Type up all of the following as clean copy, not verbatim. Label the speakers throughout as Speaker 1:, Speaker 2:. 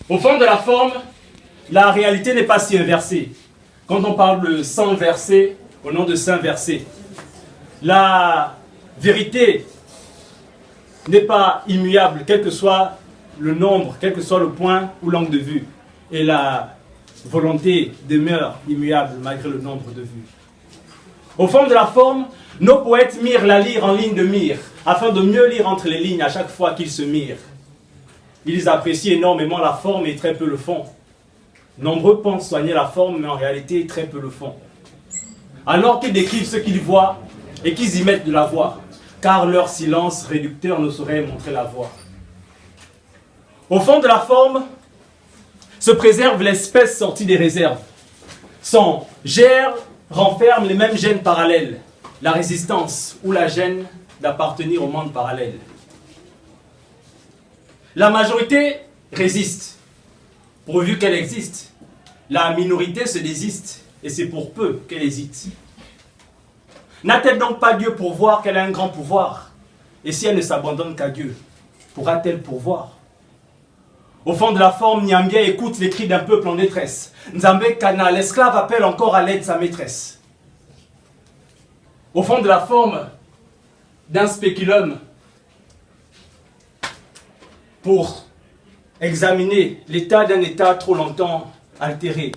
Speaker 1: Au fond de la forme, la réalité n'est pas si inversée. Quand on parle de sang versé au nom de saint versé, la vérité n'est pas immuable, quel que soit le nombre, quel que soit le point ou l'angle de vue. Et la volonté demeure immuable malgré le nombre de vues. Au fond de la forme, nos poètes mirent la lyre en ligne de mire, afin de mieux lire entre les lignes à chaque fois qu'ils se mirent. Ils apprécient énormément la forme et très peu le fond. Nombreux pensent soigner la forme, mais en réalité très peu le fond. Alors qu'ils décrivent ce qu'ils voient et qu'ils y mettent de la voix, car leur silence réducteur ne saurait montrer la voix. Au fond de la forme se préserve l'espèce sortie des réserves. Son germe renferme les mêmes gènes parallèles, la résistance ou la gêne d'appartenir au monde parallèle. La majorité résiste, pourvu qu'elle existe. La minorité se désiste, et c'est pour peu qu'elle hésite. N'a-t-elle donc pas Dieu pour voir qu'elle a un grand pouvoir? Et si elle ne s'abandonne qu'à Dieu, pourra-t-elle pourvoir? Au fond de la forme, Nyambia écoute les cris d'un peuple en détresse. Nzambe Kana, l'esclave, appelle encore à l'aide sa maîtresse. Au fond de la forme d'un spéculum, pour examiner l'état d'un état trop longtemps altéré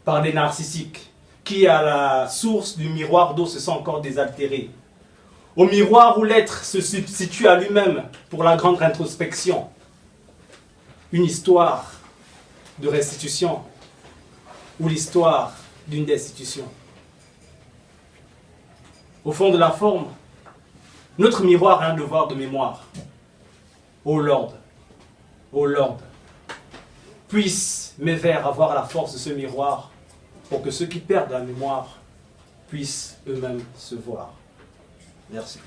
Speaker 1: par des narcissiques, qui à la source du miroir d'eau se sent encore désaltéré. Au miroir où l'être se substitue à lui-même pour la grande introspection. Une histoire de restitution ou l'histoire d'une destitution. Au fond de la forme, notre miroir a un devoir de mémoire. Ô Lord, puissent mes vers avoir la force de ce miroir pour que ceux qui perdent la mémoire puissent eux-mêmes se voir. Merci.